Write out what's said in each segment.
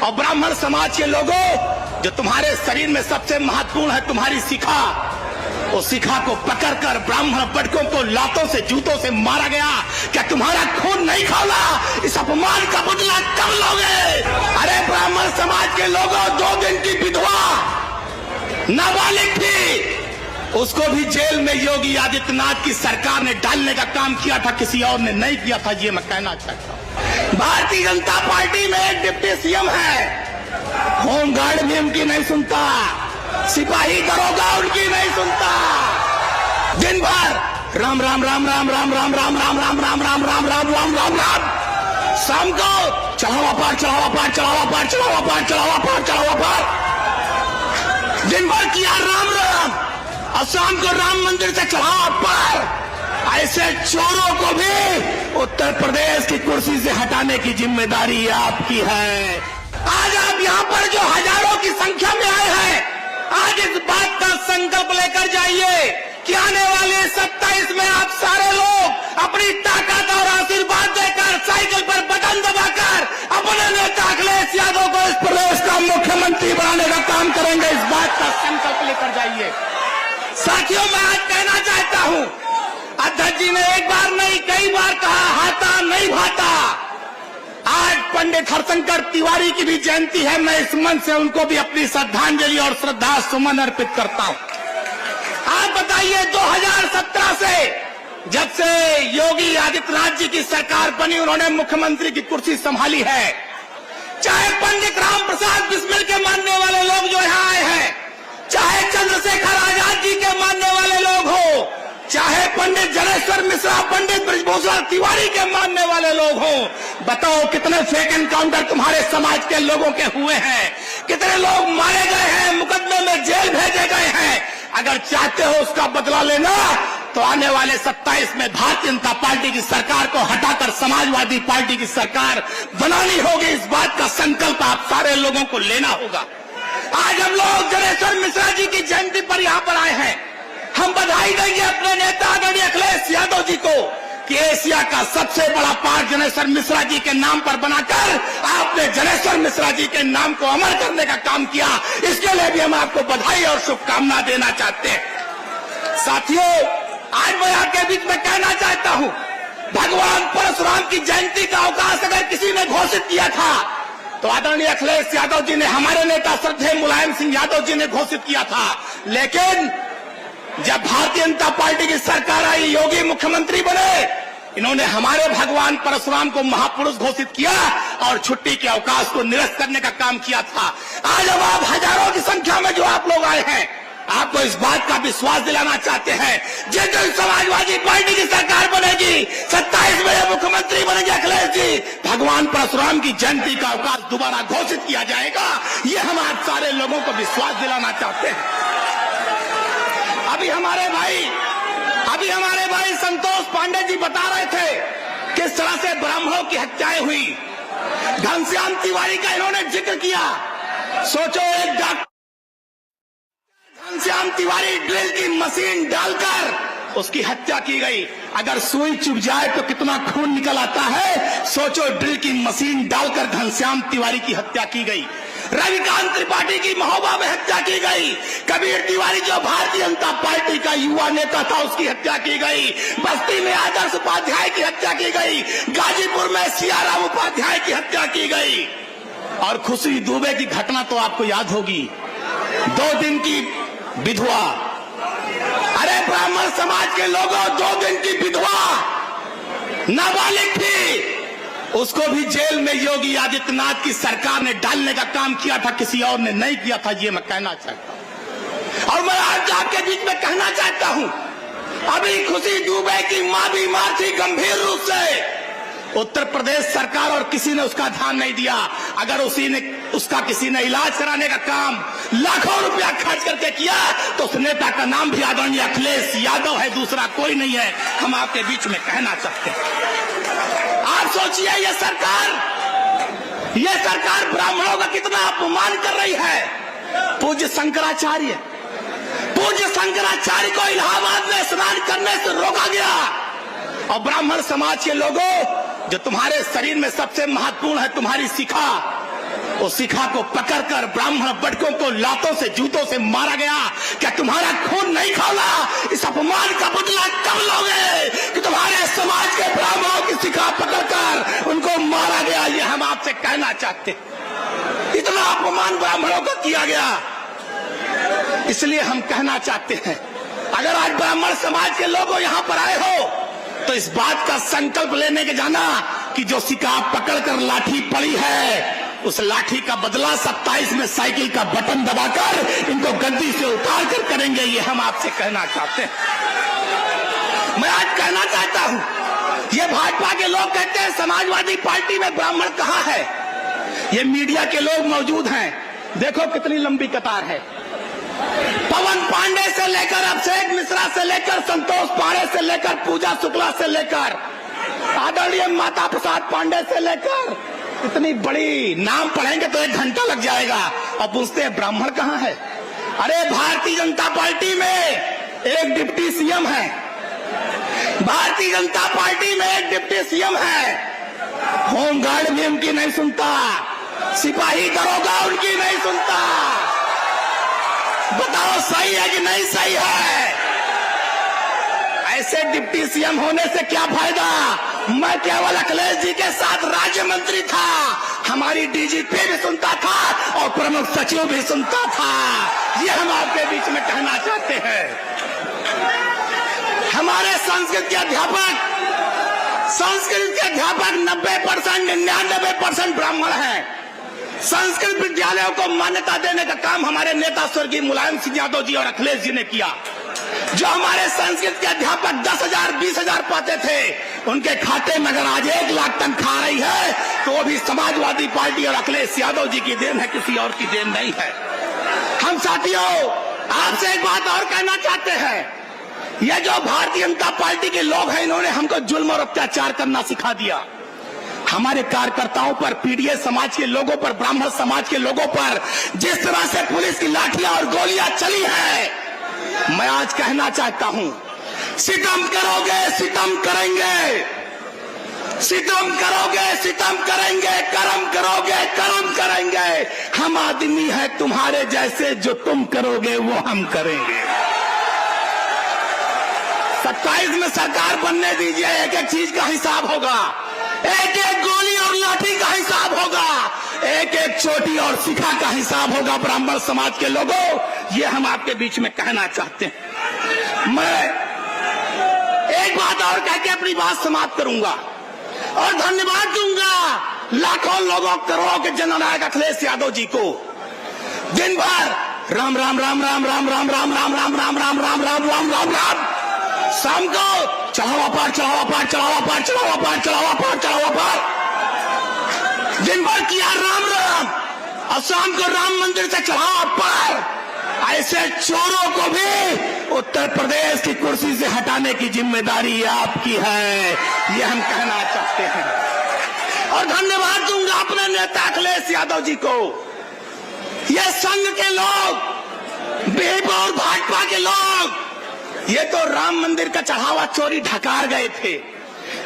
और ब्राह्मण समाज के लोगों, जो तुम्हारे शरीर में सबसे महत्वपूर्ण है तुम्हारी शिखा, उस शिखा को पकड़कर ब्राह्मण पटकों को लातों से जूतों से मारा गया। क्या तुम्हारा खून नहीं खौला? इस अपमान का बदला कब लोगे? अरे ब्राह्मण समाज के लोगों, 2 दिन की विधवा नाबालिग थी, उसको भी जेल में योगी आदित्यनाथ की सरकार ने डालने का काम किया था, किसी और ने नहीं किया था। ये मैं कहना चाहता हूं। भारतीय जनता पार्टी में एक डिप्टी सीएम है, होमगार्ड भी उनकी नहीं सुनता, सिपाही दरोगा उनकी नहीं सुनता। दिन भर राम राम राम राम राम राम राम राम राम राम राम राम राम राम राम राम, शाम को चढ़ावा पार चढ़ावा पार चढ़ावा पार चढ़ावा पार चढ़ावा पार चढ़ावा पार, दिन भर किया राम राम और शाम को राम मंदिर से चढ़ावा पार। ऐसे चोरों को भी उत्तर प्रदेश की कुर्सी से हटाने की जिम्मेदारी आपकी है। आज आप यहाँ पर जो हजारों की संख्या में आए हैं, आज इस बात का संकल्प लेकर जाइए कि आने वाले 27 में आप सारे लोग अपनी ताकत और आशीर्वाद देकर साइकिल पर बटन दबाकर अपने नेता अखिलेश यादव को इस प्रदेश का मुख्यमंत्री बनाने का काम करेंगे। इस बात का संकल्प लेकर जाइए। साथियों, मैं आज कहना चाहता हूं, अध्यक्ष जी ने एक बार नहीं कई बार कहा, हाथा नहीं भाता। आज पंडित हरशंकर तिवारी की भी जयंती है। मैं इस मन से उनको भी अपनी श्रद्धांजलि और श्रद्धा सुमन अर्पित करता हूं। आप बताइए, 2017 से जब से योगी आदित्यनाथ जी की सरकार बनी, उन्होंने मुख्यमंत्री की कुर्सी संभाली है। चाहे पंडित राम प्रसाद बिस्मिल के मानने वाले लोग जो यहाँ आए हैं, चाहे चंद्रशेखर आजाद जी के मानने वाले लोग हो, चाहे पंडित जनेश्वर मिश्रा, पंडित ब्रजभूषण तिवारी के मानने वाले लोग हों, बताओ कितने फेक एनकाउंटर तुम्हारे समाज के लोगों के हुए हैं? कितने लोग मारे गए हैं, मुकदमे में जेल भेजे गए हैं? अगर चाहते हो उसका बदला लेना, तो आने वाले 27 में भारतीय जनता पार्टी की सरकार को हटाकर समाजवादी पार्टी की सरकार बनानी होगी। इस बात का संकल्प आप सारे लोगों को लेना होगा। आज हम लोग जनेश्वर मिश्रा जी की जयंती पर यहाँ पर आए हैं। हम बधाई देंगे अपने नेता आदरणीय अखिलेश यादव जी को कि एशिया का सबसे बड़ा पार्क जनेश्वर मिश्रा जी के नाम पर बनाकर आपने जनेश्वर मिश्रा जी के नाम को अमर करने का काम किया। इसके लिए भी हम आपको बधाई और शुभकामना देना चाहते हैं। साथियों, आज मैं आपके बीच में कहना चाहता हूं, भगवान परशुराम की जयंती का अवकाश अगर किसी ने घोषित किया था, तो आदरणीय अखिलेश यादव जी ने, हमारे नेता श्रद्धेय मुलायम सिंह यादव जी ने घोषित किया था। लेकिन जब भारतीय जनता पार्टी की सरकार आई, योगी मुख्यमंत्री बने, इन्होंने हमारे भगवान परशुराम को महापुरुष घोषित किया और छुट्टी के अवकाश को निरस्त करने का काम किया था। आज अब आप हजारों की संख्या में जो आप लोग आए हैं, आपको इस बात का विश्वास दिलाना चाहते हैं, जिस दिन समाजवादी पार्टी की सरकार बनेगी, 27 में मुख्यमंत्री बनेंगे अखिलेश जी, भगवान परशुराम की जयंती का अवकाश दोबारा घोषित किया जाएगा। ये हम आप सारे लोगों को विश्वास दिलाना चाहते हैं। अभी हमारे भाई संतोष पांडे जी बता रहे थे किस तरह से ब्राह्मणों की हत्याएं हुई। घनश्याम तिवारी का इन्होंने जिक्र किया। सोचो, एक डॉक्टर घनश्याम तिवारी ड्रिल की मशीन डालकर उसकी हत्या की गई। अगर सुई चुभ जाए तो कितना खून निकल आता है। सोचो, ड्रिल की मशीन डालकर घनश्याम तिवारी की हत्या की गई। रविकांत त्रिपाठी की महोबा में हत्या की गई। कबीर तिवारी जो भारतीय जनता पार्टी का युवा नेता था, उसकी हत्या की गई। बस्ती में आदर्श उपाध्याय की हत्या की गई। गाजीपुर में सियाराम उपाध्याय की हत्या की गई। और खुशी दुबे की घटना तो आपको याद होगी, 2 दिन की विधवा। अरे ब्राह्मण समाज के लोगों, 2 दिन की विधवा नाबालिग थी, उसको भी जेल में योगी आदित्यनाथ की सरकार ने डालने का काम किया था, किसी और ने नहीं किया था। ये मैं कहना चाहता हूं। और मैं आज आपके बीच में कहना चाहता हूं, अभी खुशी दुबे की मां बीमार थी गंभीर रूप से। उत्तर प्रदेश सरकार और किसी ने उसका ध्यान नहीं दिया। अगर उसका किसी ने इलाज कराने का काम लाखों रुपया खर्च करके किया, तो उस नेता का नाम भी आदरणीय अखिलेश यादव है, दूसरा कोई नहीं है। हम आपके बीच में कहना चाहते हैं। आप सोचिए, ये सरकार ब्राह्मणों का कितना अपमान कर रही है। पूज्य शंकराचार्य को इलाहाबाद में स्नान करने से रोका गया। और ब्राह्मण समाज के लोगों, जो तुम्हारे शरीर में सबसे महत्वपूर्ण है तुम्हारी शिखा, उस शिखा को पकड़कर ब्राह्मण बटकों को लातों से जूतों से मारा गया। क्या तुम्हारा खून नहीं खौला? इस अपमान का बदला कब लोगे कि तुम्हारे समाज के ब्राह्मणों की शिखा पकड़कर उनको मारा गया? ये हम आपसे कहना चाहते हैं। इतना अपमान ब्राह्मणों का किया गया, इसलिए हम कहना चाहते हैं, अगर आज ब्राह्मण समाज के लोग यहां पर आए हो तो इस बात का संकल्प लेने के जाना कि जो शिखा पकड़कर लाठी पड़ी है, उस लाठी का बदला 27 में साइकिल का बटन दबाकर इनको गद्दी से उतार कर करेंगे। ये हम आपसे कहना चाहते हैं। मैं आज कहना चाहता हूं, ये भाजपा के लोग कहते हैं समाजवादी पार्टी में ब्राह्मण कहां है? ये मीडिया के लोग मौजूद हैं, देखो कितनी लंबी कतार है। पवन पांडे से लेकर अभिषेक मिश्रा से लेकर संतोष पांडे से लेकर पूजा शुक्ला से लेकर आदरणीय माता प्रसाद पांडे से लेकर इतनी बड़ी नाम पढ़ेंगे तो 1 घंटा लग जाएगा। और पूछते हैं ब्राह्मण कहां है? अरे भारतीय जनता पार्टी में एक डिप्टी सीएम है, भारतीय जनता पार्टी में एक डिप्टी सीएम है, होमगार्ड भी उनकी नहीं सुनता, सिपाही दरोगा उनकी नहीं सुनता। बताओ सही है कि नहीं सही है? ऐसे डिप्टी सीएम होने से क्या फायदा? मैं केवल अखिलेश जी के साथ राज्य मंत्री था, हमारी डीजीपी भी सुनता था और प्रमुख सचिव भी सुनता था। ये हम आपके बीच में कहना चाहते हैं। हमारे संस्कृत के अध्यापक 90% 99% ब्राह्मण हैं। संस्कृत विद्यालयों को मान्यता देने का काम हमारे नेता स्वर्गीय मुलायम सिंह यादव जी और अखिलेश जी ने किया। जो हमारे संस्कृत के अध्यापक 10,000 20,000 पाते थे, उनके खाते में अगर आज 1 लाख तनख्वाह रही है तो वो भी समाजवादी पार्टी और अखिलेश यादव जी की देन है, किसी और की देन नहीं है। हम साथियों आपसे एक बात और कहना चाहते हैं, ये जो भारतीय जनता पार्टी के लोग हैं, इन्होंने हमको जुल्म और अत्याचार करना सिखा दिया। हमारे कार्यकर्ताओं पर, पीडीए समाज के लोगों पर, ब्राह्मण समाज के लोगों पर जिस तरह से पुलिस की लाठियां और गोलियां चली है, मैं आज कहना चाहता हूं, सितम करोगे सितम करेंगे, सितम करोगे सितम करेंगे, कर्म करोगे कर्म करेंगे। हम आदमी है तुम्हारे जैसे, जो तुम करोगे वो हम करेंगे। 27 में सरकार बनने दीजिए, एक एक चीज का हिसाब होगा, एक एक गोली और लाठी का हिसाब होगा, एक एक चोटी और शिखा का हिसाब होगा। ब्राह्मण समाज के लोगों, ये हम आपके बीच में कहना चाहते हैं। मैं एक बात और कह के अपनी बात समाप्त करूंगा और धन्यवाद दूंगा लाखों लोगों, करोड़ों के जननायक अखिलेश यादव जी को। दिन भर राम राम राम राम राम राम राम राम राम राम राम राम राम राम राम राम, शाम को चढ़ावा पार चढ़ावा पार चढ़ावा पार चढ़ावा पार चढ़ावा पार चढ़ावा पार, दिन भर किया राम राम और शाम को राम मंदिर से चढ़ावा पार। ऐसे चोरों को भी उत्तर प्रदेश की कुर्सी से हटाने की जिम्मेदारी आपकी है, ये हम कहना चाहते हैं। और धन्यवाद दूंगा अपने नेता अखिलेश यादव जी को। ये संघ के लोग, बीजेपी और भाजपा के लोग, ये तो राम मंदिर का चढ़ावा चोरी ढकार गए थे,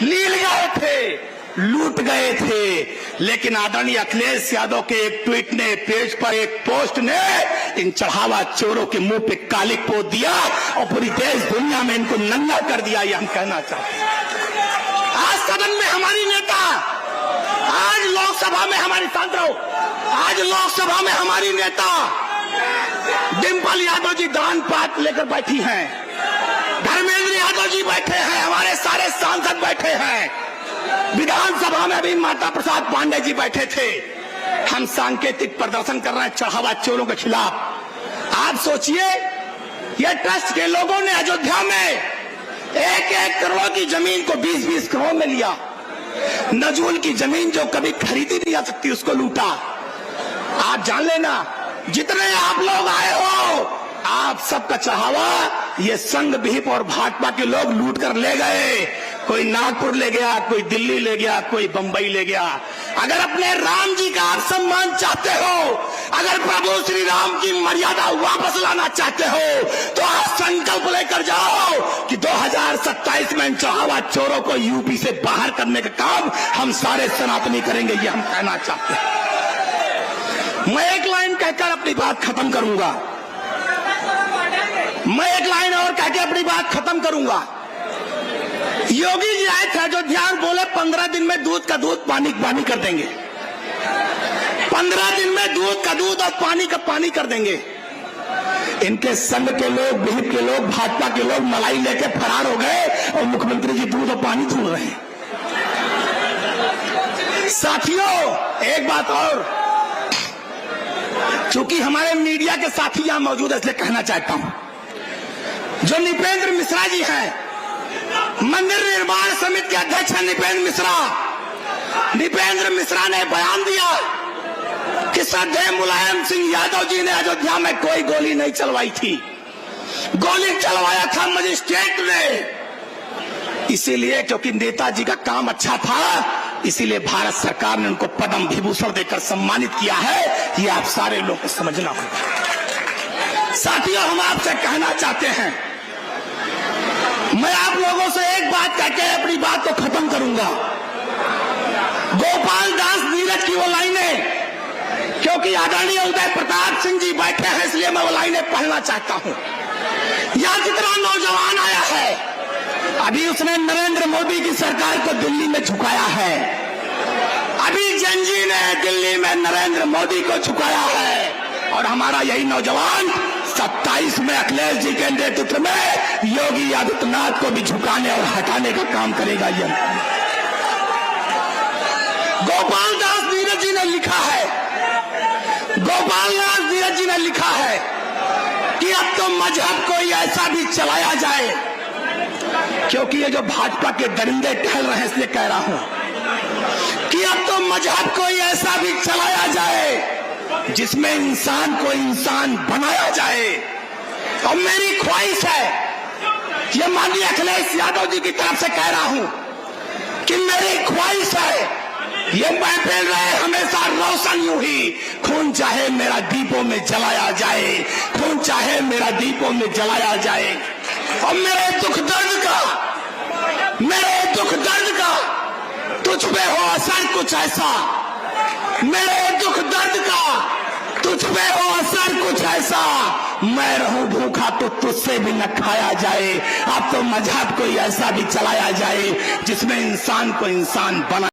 लील गए थे, लूट गए थे, लेकिन आदरणीय अखिलेश यादव के एक ट्वीट ने, पेज पर एक पोस्ट ने इन चढ़ावा चोरों के मुंह पे कालिक पोत दिया और पूरी देश दुनिया में इनको नंगा कर दिया। ये हम कहना चाहते हैं। आज सदन में हमारी नेता, आज लोकसभा में हमारी सांसद, आज लोकसभा में हमारी नेता डिम्पल यादव जी दान पात लेकर बैठी हैं, धर्मेंद्र यादव जी बैठे हैं, हमारे सारे सांसद बैठे हैं, विधानसभा में भी माता प्रसाद पांडे जी बैठे थे। हम सांकेतिक प्रदर्शन कर रहे हैं चढ़ावा चोरों के खिलाफ। आप सोचिए, ये ट्रस्ट के लोगों ने अयोध्या में 1-1 करोड़ की जमीन को 20-20 करोड़ में लिया। नजूल की जमीन जो कभी खरीदी नहीं जा सकती, उसको लूटा। आप जान लेना, जितने आप लोग आए हो, आप सबका चढ़ावा ये संघ, विहिप और भाजपा के लोग लूट कर ले गए। कोई नागपुर ले गया, कोई दिल्ली ले गया, कोई बंबई ले गया। अगर अपने राम जी का आप सम्मान चाहते हो, अगर प्रभु श्री राम की मर्यादा वापस लाना चाहते हो, तो आप संकल्प लेकर जाओ कि 2027 में चढ़ावा चोरों को यूपी से बाहर करने का काम हम सारे सनातनी करेंगे। ये हम कहना चाहते हैं। मैं एक लाइन कहकर अपनी बात खत्म करूंगा। मैं एक लाइन और कहकर अपनी बात खत्म करूंगा। योगी जी आए थे अयोध्या, बोले 15 दिन में दूध का दूध पानी पानी कर देंगे। 15 दिन में दूध का दूध और पानी का पानी कर देंगे। इनके संग के लोग, विहिप के लोग, भाजपा के लोग मलाई लेके फरार हो गए और मुख्यमंत्री जी दूध और पानी ढूंढ रहे हैं। साथियों, एक बात और, चूंकि हमारे मीडिया के साथी यहां मौजूद है इसलिए कहना चाहता हूं, जो नृपेंद्र मिश्रा जी हैं, मंदिर निर्माण समिति के अध्यक्ष हैं नृपेंद्र मिश्रा। नृपेंद्र मिश्रा ने बयान दिया कि श्रद्धेय मुलायम सिंह यादव जी ने अयोध्या में कोई गोली नहीं चलवाई थी, गोली चलवाया था मजिस्ट्रेट ने। इसीलिए क्योंकि नेताजी का काम अच्छा था, इसीलिए भारत सरकार ने उनको पद्म विभूषण देकर सम्मानित किया है। ये आप सारे लोग को समझना होगा। साथियों, हम आपसे कहना चाहते हैं, मैं आप लोगों से एक बात कहकर अपनी बात को खत्म करूंगा। गोपाल दास नीरज की वो लाइनें, क्योंकि आदरणीय उदय प्रताप सिंह जी बैठे हैं इसलिए मैं वो लाइनें पढ़ना चाहता हूं। यहां कितना नौजवान आया है, अभी उसने नरेंद्र मोदी की सरकार को दिल्ली में झुकाया है। अभी जनजी ने दिल्ली में नरेंद्र मोदी को झुकाया है, और हमारा यही नौजवान 27 में अखिलेश जी के नेतृत्व में योगी आदित्यनाथ को भी झुकाने और हटाने का काम करेगा। ये गोपाल दास नीरज जी ने लिखा है, गोपाल दास नीरज जी ने लिखा है कि अब तो मजहब कोई ऐसा भी चलाया जाए, क्योंकि ये जो भाजपा के दरिंदे टहल रहे हैं इसलिए कह रहा हूं कि अब तो मजहब कोई ऐसा भी चलाया जाए जिसमें इंसान को इंसान बनाया जाए। और मेरी ख्वाहिश है, ये माननीय अखिलेश यादव जी की तरफ से कह रहा हूं कि मेरी ख्वाहिश है, ये महफिल रहे हमेशा रोशन यूं ही, खून चाहे मेरा दीपों में जलाया जाए, खून चाहे मेरा दीपों में जलाया जाए। और मेरे दुख दर्द का तुझ पे हो असर कुछ ऐसा, मेरे दुख दर्द का तुझ पे हो असर कुछ ऐसा, मैं रहूं भूखा तो तुझसे भी न खाया जाए। अब तो मजहब कोई ऐसा भी चलाया जाए जिसमें इंसान को इंसान बना